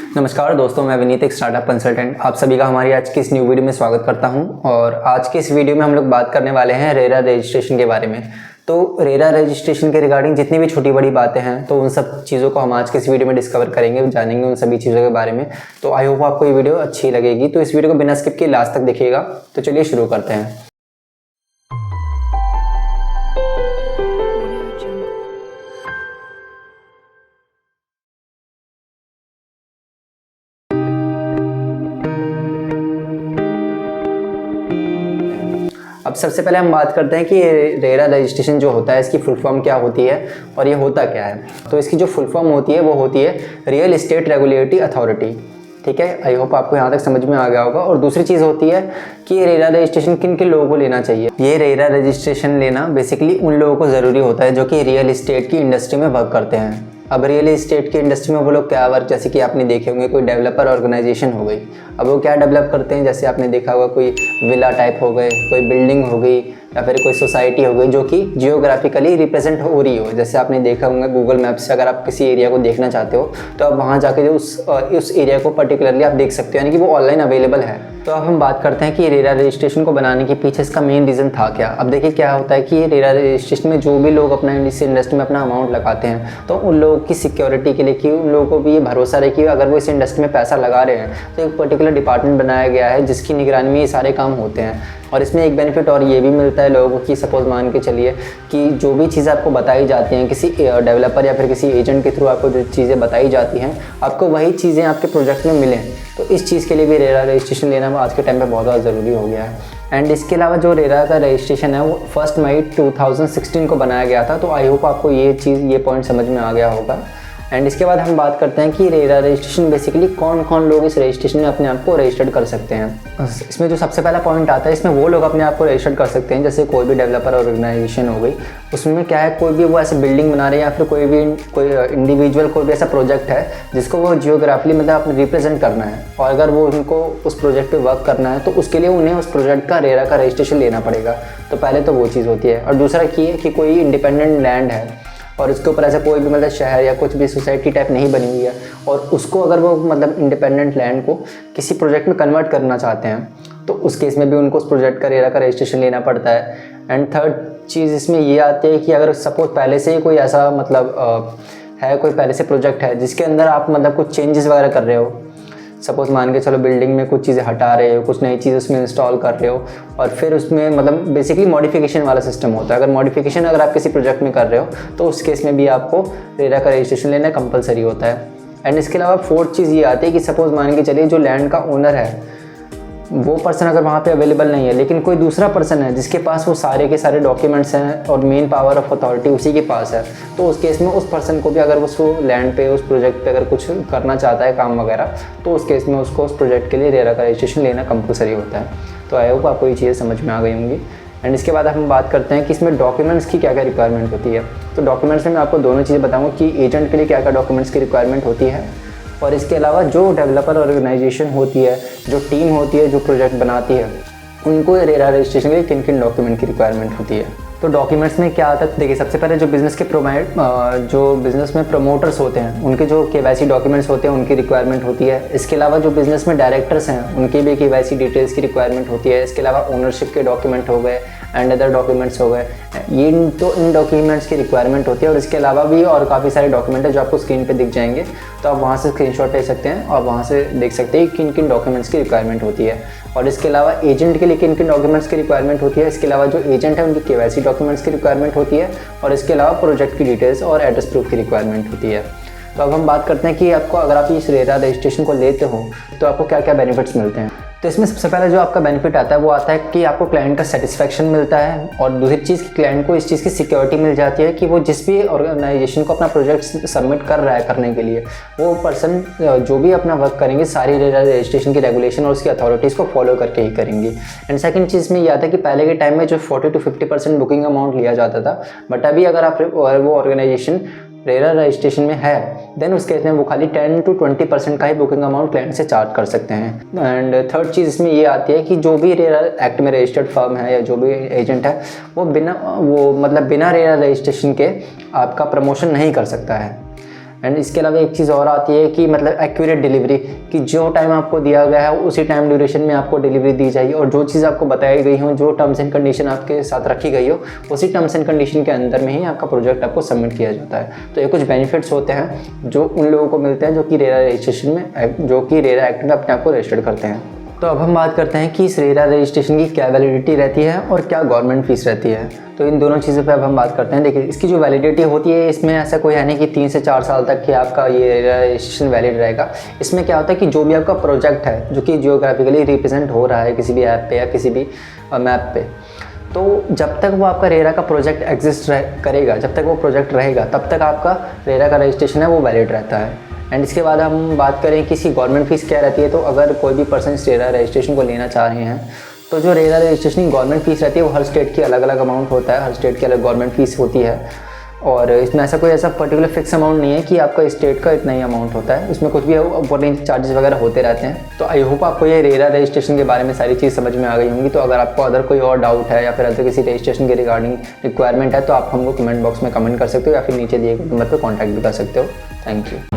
नमस्कार दोस्तों, मैं विनीत, एक स्टार्टअप कंसल्टेंट। आप सभी का हमारी आज की इस न्यू वीडियो में स्वागत करता हूं। और आज के इस वीडियो में हम लोग बात करने वाले हैं रेरा रजिस्ट्रेशन के बारे में। तो रेरा रजिस्ट्रेशन के रिगार्डिंग जितनी भी छोटी बड़ी बातें हैं, तो उन सब चीज़ों को हम आज के इस वीडियो में डिस्कवर करेंगे, जानेंगे उन सभी चीज़ों के बारे में। तो आई होप आपको ये वीडियो अच्छी लगेगी, तो इस वीडियो को बिना स्किप किए लास्ट तक देखिएगा। तो चलिए शुरू करते हैं। अब सबसे पहले हम बात करते हैं कि रेरा रजिस्ट्रेशन जो होता है, इसकी फुल फॉर्म क्या होती है और ये होता क्या है। तो इसकी जो फुल फॉर्म होती है वो होती है रियल एस्टेट रेगुलेटरी अथॉरिटी। ठीक है, आई होप आपको यहाँ तक समझ में आ गया होगा। और दूसरी चीज़ होती है कि रेरा रजिस्ट्रेशन किन किन लोगों को लेना चाहिए। ये रेरा रजिस्ट्रेशन लेना बेसिकली उन लोगों को ज़रूरी होता है जो कि रियल एस्टेट की इंडस्ट्री में वर्क करते हैं। अब रियल एस्टेट की इंडस्ट्री में वो लोग क्या वर्क, जैसे कि आपने देखे होंगे कोई डेवलपर ऑर्गेनाइजेशन हो गई। अब वो क्या डेवलप करते हैं, जैसे आपने देखा होगा कोई विला टाइप हो गए, कोई बिल्डिंग हो गई, या फिर कोई सोसाइटी हो गई जो कि जियोग्राफिकली रिप्रेजेंट हो रही हो। जैसे आपने देखा होगा गूगल मैप से अगर आप किसी एरिया को देखना चाहते हो तो आप वहाँ जाके जो उस एरिया को पर्टिकुलरली आप देख सकते हो, यानी कि वो ऑनलाइन अवेलेबल है। तो अब हम बात करते हैं कि रेरा रजिस्ट्रेशन को बनाने के पीछे इसका मेन रीज़न था क्या। अब देखिए क्या होता है कि ये रेरा रजिस्ट्रेशन में जो भी लोग अपना इस इंडस्ट्री में अपना अमाउंट लगाते हैं, तो उन लोगों की सिक्योरिटी के लिए, कि उन लोगों को भी ये भरोसा रहे कि अगर वो इस इंडस्ट्री में पैसा लगा रहे हैं तो एक पर्टिकुलर डिपार्टमेंट बनाया गया है जिसकी निगरानी में ये सारे काम होते हैं। और इसमें एक बेनिफिट और ये भी मिलता है लोगों को कि सपोज मान के चलिए कि जो भी चीज़ें आपको बताई जाती हैं किसी डेवलपर या फिर किसी एजेंट के थ्रू आपको जो चीज़ें बताई जाती हैं, आपको वही चीज़ें आपके प्रोजेक्ट में मिलें। तो इस चीज़ के लिए भी रेरा रजिस्ट्रेशन लेना आज के टाइम पे बहुत ज़्यादा ज़रूरी हो गया है। एंड इसके अलावा जो रेरा का रजिस्ट्रेशन है वो 1 मई 2016 को बनाया गया था। तो आई होप आपको ये पॉइंट समझ में आ गया होगा। एंड इसके बाद हम बात करते हैं कि रेरा रजिस्ट्रेशन बेसिकली कौन कौन लोग इस रजिस्ट्रेशन में अपने आप को रजिस्टर्ड कर सकते हैं। इसमें जो सबसे पहला पॉइंट आता है, इसमें वो लोग अपने आप को रजिस्टर्ड कर सकते हैं जैसे कोई भी डेवलपर ऑर्गेनाइजेशन हो गई। उसमें क्या है, कोई भी वो ऐसे बिल्डिंग बना रहे हैं या फिर कोई इंडिविजुअल कोई भी ऐसा प्रोजेक्ट है जिसको वो जियोग्राफिकली मतलब रिप्रेजेंट करना है, और अगर वो उनको उस प्रोजेक्ट पे वर्क करना है तो उसके लिए उन्हें उस प्रोजेक्ट का रेरा का रजिस्ट्रेशन लेना पड़ेगा। तो पहले तो वो चीज़ होती है। और दूसरा ये है कि कोई इंडिपेंडेंट लैंड है और उसके ऊपर ऐसा कोई भी मतलब शहर या कुछ भी सोसाइटी टाइप नहीं बनी हुई है, और उसको अगर वो मतलब इंडिपेंडेंट लैंड को किसी प्रोजेक्ट में कन्वर्ट करना चाहते हैं तो उस केस में भी उनको उस प्रोजेक्ट का रेरा का रजिस्ट्रेशन लेना पड़ता है। एंड थर्ड चीज़ इसमें ये आती है कि अगर सपोज पहले से ही कोई ऐसा मतलब है, कोई पहले से प्रोजेक्ट है जिसके अंदर आप मतलब कुछ चेंजेस वगैरह कर रहे हो, सपोज मान के चलो बिल्डिंग में कुछ चीज़ें हटा रहे हो, कुछ नई चीज़ उसमें इंस्टॉल कर रहे हो, और फिर उसमें मतलब बेसिकली मॉडिफिकेशन वाला सिस्टम होता है। अगर मॉडिफिकेशन अगर आप किसी प्रोजेक्ट में कर रहे हो तो उस केस में भी आपको रेरा का रजिस्ट्रेशन लेना कंपलसरी होता है। एंड इसके अलावा फोर्थ चीज़ ये आती है कि सपोज मान के चलिए जो लैंड का ओनर है वो पर्सन अगर वहाँ पे अवेलेबल नहीं है, लेकिन कोई दूसरा पर्सन है जिसके पास वो सारे के सारे डॉक्यूमेंट्स हैं और मेन पावर ऑफ अथॉरिटी उसी के पास है, तो उस केस में उस पर्सन को भी अगर उसको लैंड पे उस प्रोजेक्ट पे अगर कुछ करना चाहता है काम वगैरह, तो उस केस में उसको उस प्रोजेक्ट के लिए रेरा का रजिस्ट्रेशन लेना कंपलसरी होता है। तो आई होप आपको ये चीज़ें समझ में आ गई होंगी। एंड इसके बाद हम बात करते हैं कि इसमें डॉक्यूमेंट्स की क्या क्या रिक्वायरमेंट होती है। तो डॉक्यूमेंट्स में मैं आपको दोनों चीज़ें बताऊँगा कि एजेंट के लिए क्या क्या डॉक्यूमेंट्स की रिक्वायरमेंट होती है, और इसके अलावा जो डेवलपर ऑर्गेनाइजेशन होती है, जो टीम होती है जो प्रोजेक्ट बनाती है, उनको रेरा रजिस्ट्रेशन के लिए किन किन डॉक्यूमेंट की रिक्वायरमेंट होती है। तो डॉक्यूमेंट्स में क्या आता है, देखिए सबसे पहले जो बिज़नेस में प्रमोटर्स होते हैं उनके जो KYC डॉक्यूमेंट्स होते हैं उनकी रिक्वायरमेंट होती है। इसके अलावा जो बिज़नेस में डायरेक्टर्स हैं उनके भी KYC डिटेल्स की रिक्वायरमेंट होती है। इसके अलावा ओनरशिप के डॉक्यूमेंट हो गए एंड अदर डॉक्यूमेंट्स हो गए, ये तो इन डॉक्यूमेंट्स की रिक्वायरमेंट होती है। और इसके अलावा भी और काफ़ी सारे डॉक्यूमेंट है जो आपको स्क्रीन पे दिख जाएंगे, तो आप वहाँ से स्क्रीनशॉट ले सकते हैं और वहाँ से देख सकते हैं किन किन डॉक्यूमेंट्स की रिक्वायरमेंट होती है। और इसके अलावा एजेंट के लिए किन किन डॉक्यूमेंट्स की रिक्वायरमेंट होती है। इसके अलावा जो एजेंट है उनकी KYC डॉक्यूमेंट्स की रिक्वायरमेंट होती है, और इसके अलावा प्रोजेक्ट की डिटेल्स और एड्रेस प्रूफ की रिक्वायरमेंट होती है। तो अब हम बात करते हैं कि आपको अगर आप इस रेरा रजिस्ट्रेशन को लेते हो तो आपको क्या क्या बेनिफिट्स मिलते हैं। तो इसमें सबसे पहले जो आपका बेनिफिट आता है वो आता है कि आपको क्लाइंट का सेटिस्फैक्शन मिलता है, और दूसरी चीज़ कि क्लाइंट को इस चीज़ की सिक्योरिटी मिल जाती है कि वो जिस भी ऑर्गेनाइजेशन को अपना प्रोजेक्ट सबमिट कर रहा है करने के लिए, वो पर्सन जो भी अपना वर्क करेंगे सारी रेरा रजिस्ट्रेशन की रेगुलेशन और उसकी अथॉरिटीज़ को फॉलो करके ही करेंगे। एंड सेकंड चीज़ में ये आता है कि पहले के टाइम में जो 40 to 50% बुकिंग अमाउंट लिया जाता था, बट अभी अगर आप वो ऑर्गेनाइजेशन रेरा रजिस्ट्रेशन में है देन उस केस में वो खाली 10 to 20% का ही बुकिंग अमाउंट क्लाइंट से चार्ज कर सकते हैं। एंड थर्ड चीज़ इसमें ये आती है कि जो भी रेरा एक्ट में रजिस्टर्ड फर्म है या जो भी एजेंट है वो बिना रेरा रजिस्ट्रेशन के आपका प्रमोशन नहीं कर सकता है। एंड इसके अलावा एक चीज़ और आती है कि मतलब एक्यूरेट डिलीवरी, कि जो टाइम आपको दिया गया है उसी टाइम ड्यूरेशन में आपको डिलीवरी दी जाएगी, और जो चीज़ आपको बताई गई हो, जो टर्म्स एंड कंडीशन आपके साथ रखी गई हो, उसी टर्म्स एंड कंडीशन के अंदर में ही आपका प्रोजेक्ट आपको सबमिट किया जाता है। तो ये कुछ बेनिफिट्स होते हैं जो उन लोगों को मिलते हैं जो कि रेरा रजिस्ट्रेशन में, जो कि रेरा एक्ट में अपने आप को रजिस्टर्ड करते हैं। तो अब हम बात करते हैं कि इस रेरा रजिस्ट्रेशन की क्या वैलिडिटी रहती है और क्या गवर्नमेंट फीस रहती है। तो इन दोनों चीज़ों पे अब हम बात करते हैं। देखिए, इसकी जो वैलिडिटी होती है, इसमें ऐसा कोई है नहीं कि 3 से 4 साल तक कि आपका ये रेरा रजिस्ट्रेशन वैलिड रहेगा। इसमें क्या होता है कि जो भी आपका प्रोजेक्ट है जो कि जियोग्राफिकली रिप्रेजेंट हो रहा है किसी भी ऐप पे या किसी भी मैप पे, तो जब तक वो आपका रेरा का प्रोजेक्ट एग्जिस्ट करेगा, जब तक वो प्रोजेक्ट रहेगा, तब तक आपका रेरा का रजिस्ट्रेशन है वो वैलिड रहता है। एंड इसके बाद हम बात करें कि इसकी गवर्नमेंट फीस क्या रहती है। तो अगर कोई भी पर्सन इस रेरा रजिस्ट्रेशन को लेना चाह रहे हैं, तो जो रेरा रजिस्ट्रेशन की गवर्नमेंट फीस रहती है वो हर स्टेट की अलग अलग अमाउंट होता है, हर स्टेट की अलग गवर्नमेंट फीस होती है, और इसमें ऐसा कोई ऐसा पर्टिकुलर फिक्स अमाउंट नहीं है कि आपका स्टेट का इतना ही अमाउंट होता है। इसमें कुछ भी ऊपर चार्जेस वगैरह होते रहते हैं। तो आई होप आपको ये रेरा रजिस्ट्रेशन के बारे में सारी चीज़ समझ में आ गई होंगी। तो अगर आपको अदर कोई और डाउट है या फिर अदर किसी रजिस्ट्रेशन के रिगार्डिंग रिक्वायरमेंट है, तो आप हमको कमेंट बॉक्स में कमेंट कर सकते हो या फिर नीचे दिए गए नंबर पर कॉन्टैक्ट भी कर सकते हो। Thank you.